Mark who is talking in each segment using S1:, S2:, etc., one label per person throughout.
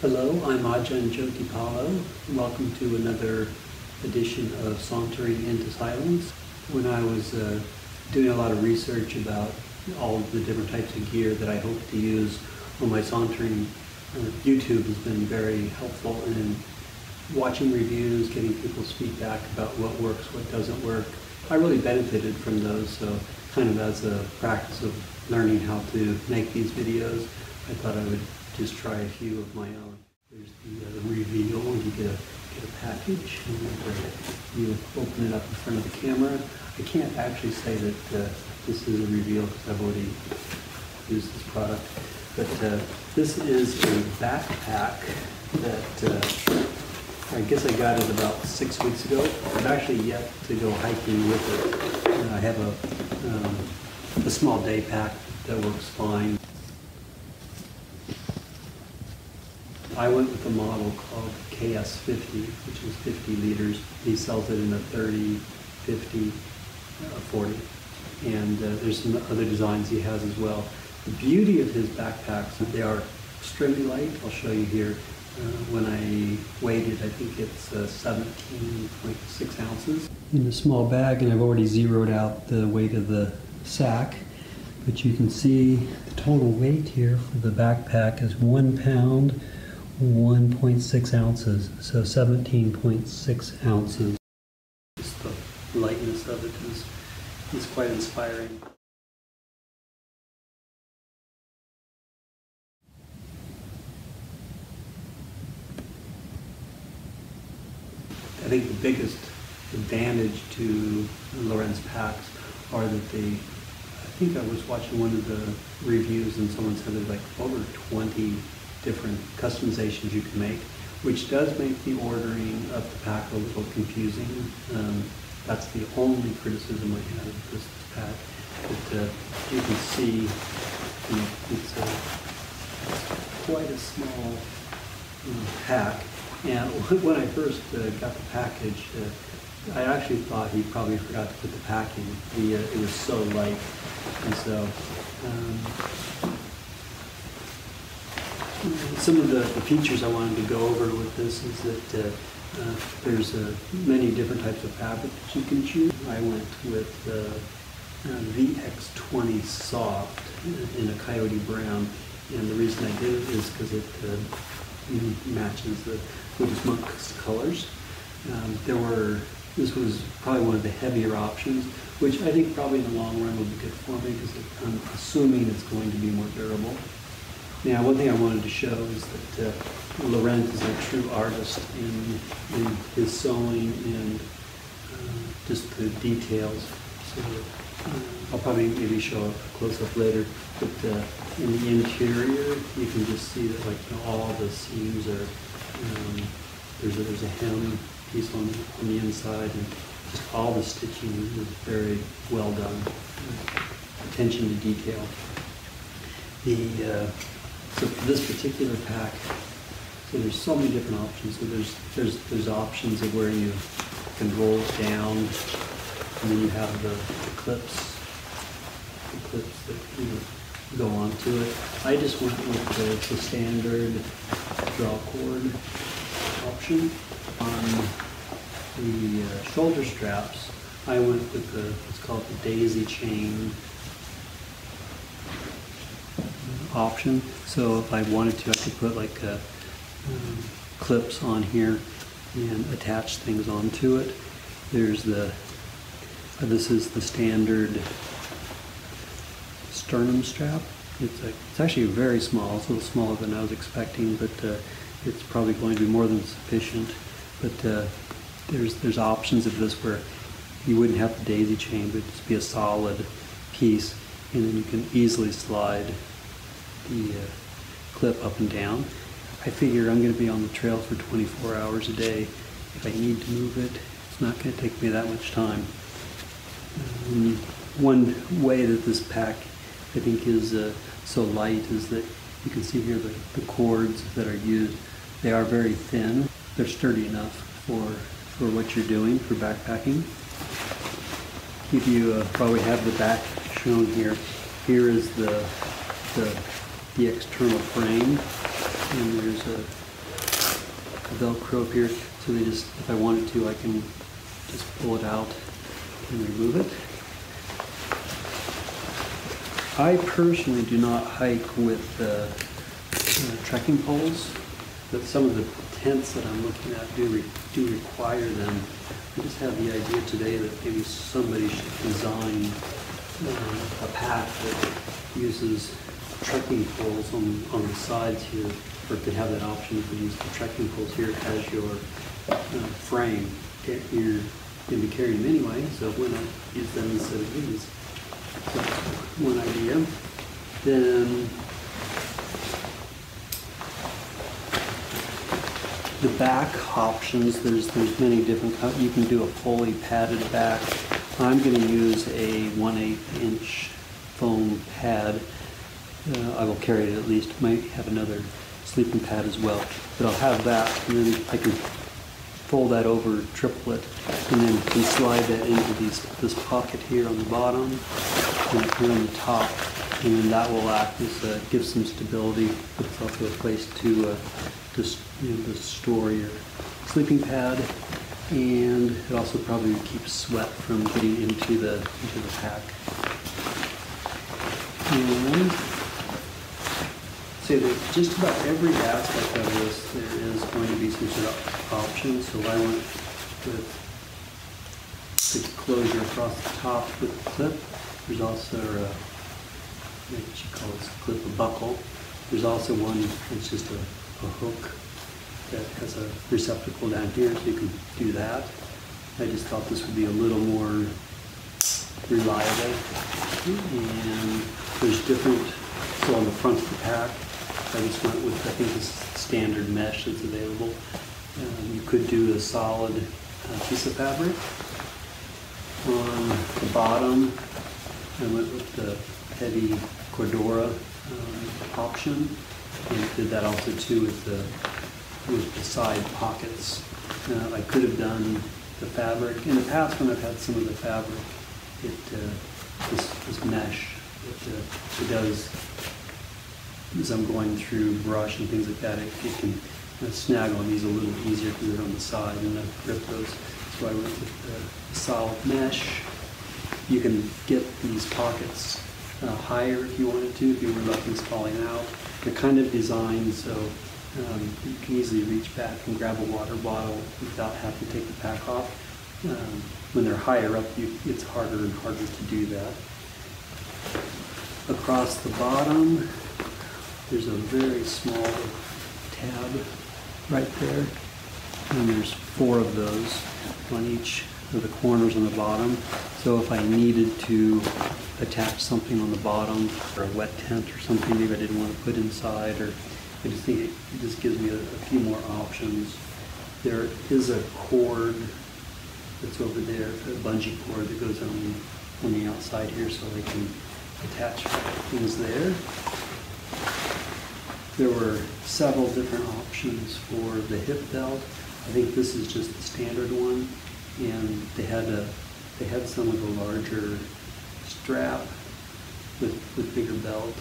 S1: Hello, I'm Ajahn Jyotipalo. Welcome to another edition of Sauntering into Silence. When I was doing a lot of research about all of the different types of gear that I hope to use on my sauntering, YouTube has been very helpful in watching reviews, getting people's feedback about what works, what doesn't work. I really benefited from those, so kind of as a practice of learning how to make these videos, I thought I would just try a few of my own. There's the reveal. You get a package, and you open it up in front of the camera. I can't actually say that this is a reveal because I've already used this product, but this is a backpack that I guess I got it about 6 weeks ago. I've actually yet to go hiking with it. I have a small day pack that works fine. I went with a model called KS50, which is 50 liters. He sells it in a 30, 50, 40. And there's some other designs he has as well. The beauty of his backpacks, they are extremely light. I'll show you here. When I weighed it, I think it's 17.6 ounces. In a small bag, and I've already zeroed out the weight of the sack. But you can see the total weight here for the backpack is 1 pound, 1.6 ounces, so 17.6 ounces. Just the lightness of it is quite inspiring. I think the biggest advantage to Lorentz packs are that I think I was watching one of the reviews and someone said there's like over 20 different customizations you can make, which does make the ordering of the pack a little confusing. That's the only criticism I had of this pack. But you can see it's quite a small pack. And when I first got the package, I actually thought he probably forgot to put the pack in. It was so light, and so some of the features I wanted to go over with this is that there's many different types of fabric that you can choose. I went with VX20 Soft in a coyote brown, and the reason I did it is because it matches the Buddhist monk's colors. This was probably one of the heavier options, which I think probably in the long run will be good for me because I'm assuming it's going to be more durable. Now, one thing I wanted to show is that Lorentz is a true artist in his sewing and just the details. So I'll probably maybe show a close-up later, but in the interior, you can just see that all the seams are, there's a hem piece on the inside, and just all the stitching is very well done. Attention to detail. So for this particular pack, so there's so many different options. So there's options of where you can roll it down, and then you have the clips that go onto it. I just went with the standard draw cord option. On the shoulder straps, I went with what's called the daisy chain option. So if I wanted to, I could put clips on here and attach things onto it. There's this is the standard sternum strap. It's actually very small. It's a little smaller than I was expecting, but it's probably going to be more than sufficient. But there's options of this where you wouldn't have the daisy chain, but just be a solid piece, and then you can easily slide the clip up and down. I figure I'm going to be on the trail for 24 hours a day. If I need to move it, it's not going to take me that much time. One way that this pack I think is so light is that you can see here the cords that are used. They are very thin. They're sturdy enough for what you're doing for backpacking. If you probably have the back shown here. Here is the external frame, and there's Velcro here, so they just, if I wanted to, I can just pull it out and remove it. I personally do not hike with trekking poles, but some of the tents that I'm looking at do require them. I just had the idea today that maybe somebody should design a pack that uses trekking poles on the sides here, or if they have that option, you could use the trekking poles here as your frame. You're going to be carrying them anyway, so why not use them instead of these? So one idea. Then the back options, there's many different kinds. You can do a fully padded back. I'm going to use a 1/8 inch foam pad. I will carry it at least. Might have another sleeping pad as well, but I'll have that, and then I can fold that over, triple it, and then can slide that into this pocket here on the bottom and up here on the top, and then that will act as give some stability. It's also a place to store your sleeping pad, and it also probably keeps sweat from getting into the pack. And so that just about every aspect of this, there is going to be some sort of options. So I went with the closure across the top with the clip. There's also what you call this clip, a buckle. There's also one that's just a hook that has a receptacle down here, so you can do that. I just thought this would be a little more reliable. And there's different, so on the front of the pack, I just went with, I think, the standard mesh that's available. You could do a solid piece of fabric. On the bottom, I went with the heavy Cordura option, and did that also too with the side pockets. I could have done the fabric. In the past, when I've had some of the fabric, this mesh, it does, as I'm going through brush and things like that, it can snag on these a little easier because they're on the side and I've ripped those. So I went with the solid mesh. You can get these pockets higher if you wanted to, if you were things falling out. They're kind of designed so you can easily reach back and grab a water bottle without having to take the pack off. When they're higher up, it's harder and harder to do that. Across the bottom, there's a very small tab right there, and there's 4 of those on each of the corners on the bottom. So if I needed to attach something on the bottom, or a wet tent or something maybe I didn't want to put inside, or I just think it just gives me a few more options. There is a cord that's over there, a bungee cord that goes on the outside here, so I can attach things there. There were several different options for the hip belt. I think this is just the standard one, and they had some with a larger strap with bigger belt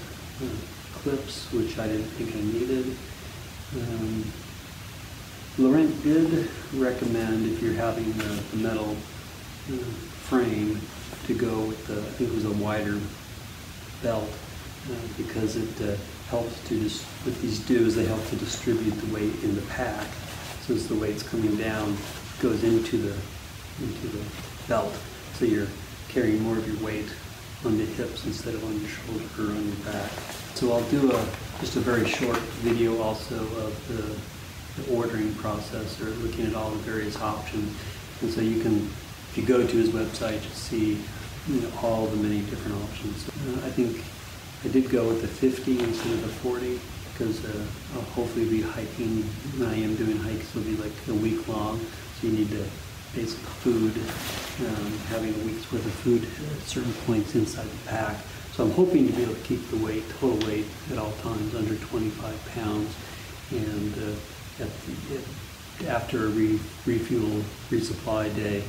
S1: clips, which I didn't think I needed. Laurent did recommend, if you're having the metal frame, to go with I think it was a wider belt, because it helps to what these do is they help to distribute the weight in the pack. So as the weight's coming down, it goes into the belt. So you're carrying more of your weight on the hips instead of on your shoulder or on your back. So I'll do just a very short video also of the ordering process, or looking at all the various options. And so you can, if you go to his website, you'll see all the many different options. I think I did go with the 50 instead of the 40 because I'll hopefully be hiking. When I am doing hikes, it'll be like a week long, so you need to basic food, having a week's worth of food at certain points inside the pack. So I'm hoping to be able to keep the weight, total weight, at all times under 25 pounds. And after a refuel, resupply day,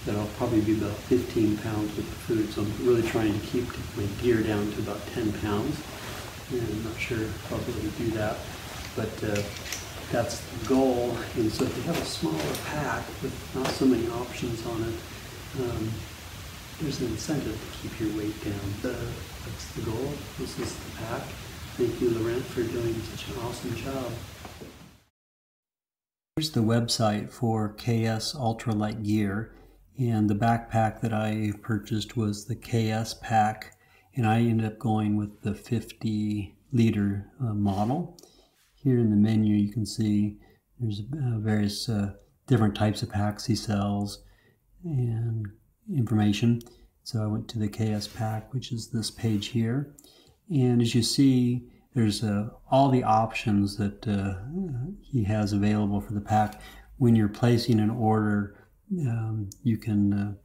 S1: that I'll probably be about 15 pounds with the food. So I'm really trying to keep my gear down to about 10 pounds. And I'm not sure if I'll be able to do that. But that's the goal. And so if you have a smaller pack with not so many options on it, there's an incentive to keep your weight down. That's the goal. This is the pack. Thank you, Laurent, for doing such an awesome job. Here's the website for KS Ultralight Gear, and the backpack that I purchased was the KS pack, and I ended up going with the 50-liter model. Here in the menu you can see there's various different types of packs he sells and information. So I went to the KS pack, which is this page here, and as you see there's all the options that he has available for the pack. When you're placing an order, you can,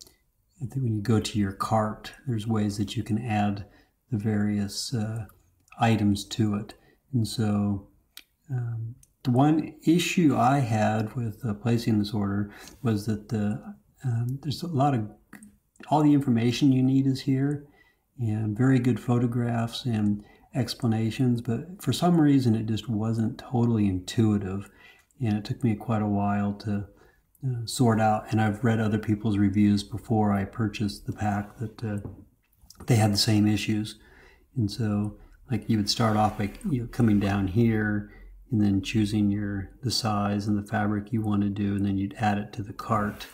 S1: I think when you go to your cart, there's ways that you can add the various items to it. And so the one issue I had with placing this order was that there's a lot of, all the information you need is here, and very good photographs and explanations, but for some reason it just wasn't totally intuitive, and it took me quite a while to sort out. And I've read other people's reviews before I purchased the pack that they had the same issues. And so, like, you would start off by coming down here and then choosing the size and the fabric you want to do, and then you'd add it to the cart.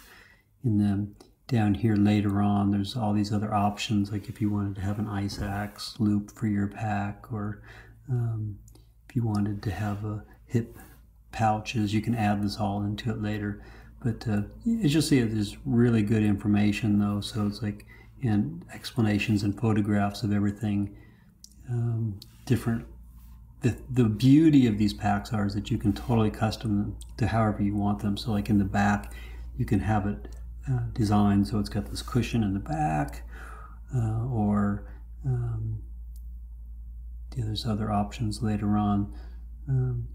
S1: And then down here later on, there's all these other options, like if you wanted to have an ice axe loop for your pack, or if you wanted to have hip pouches, you can add this all into it later. But as you'll see, there's really good information though, so it's like, and explanations and photographs of everything different. The beauty of these packs is that you can totally custom them to however you want them. So like in the back, you can have it designed so it's got this cushion in the back, there's other options later on.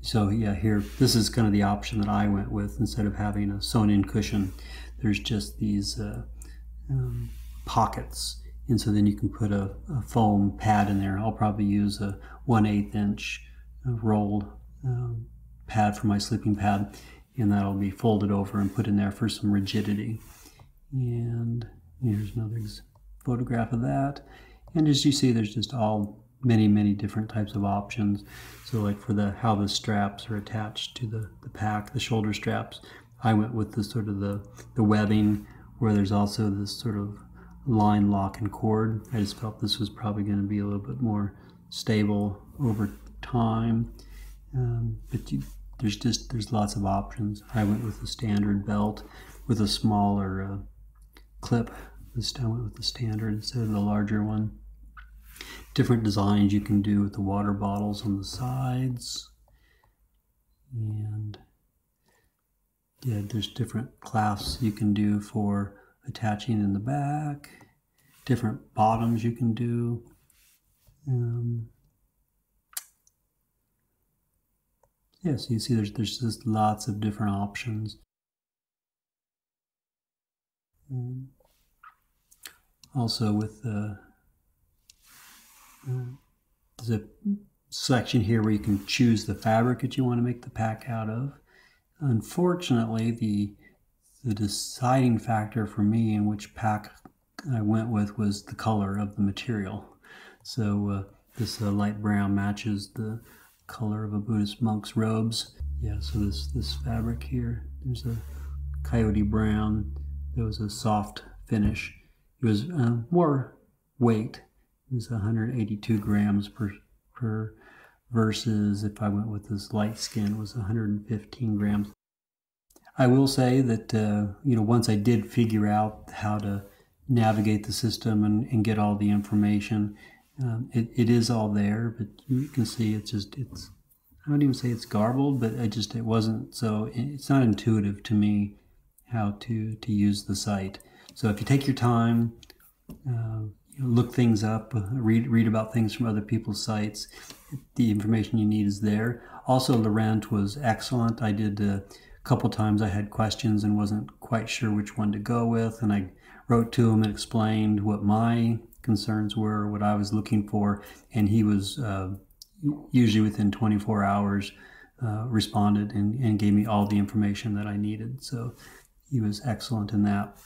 S1: So yeah, here, this is kind of the option that I went with. Instead of having a sewn-in cushion, there's just these pockets, and so then you can put a foam pad in there. I'll probably use a 1/8 inch rolled pad for my sleeping pad, and that'll be folded over and put in there for some rigidity. And here's another photograph of that. And as you see, there's just many different types of options. So like for how the straps are attached to the pack, the shoulder straps, I went with the sort of the webbing, where there's also this sort of line lock and cord. I just felt this was probably going to be a little bit more stable over time. But there's lots of options. I went with the standard belt with a smaller clip. I went with the standard instead of the larger one. Different designs you can do with the water bottles on the sides, and yeah, there's different clasps you can do for attaching in the back, different bottoms you can do. Yeah, so you see there's just lots of different options. Also with there's a section here where you can choose the fabric that you want to make the pack out of. Unfortunately, the deciding factor for me in which pack I went with was the color of the material. So this light brown matches the color of a Buddhist monk's robes. Yeah, so this fabric here, there's a coyote brown. There was a soft finish. It was more weight. It was 182 grams per versus if I went with this light skin, it was 115 grams. I will say that once I did figure out how to navigate the system and get all the information, it is all there, but you can see it's I don't even say it's garbled, but it wasn't, so it's not intuitive to me how to use the site. So if you take your time, look things up, read about things from other people's sites, the information you need is there. Also, Laurent was excellent. I did a couple times I had questions and wasn't quite sure which one to go with, and I wrote to him and explained what my concerns were, what I was looking for, and he was usually within 24 hours responded and gave me all the information that I needed. So he was excellent in that.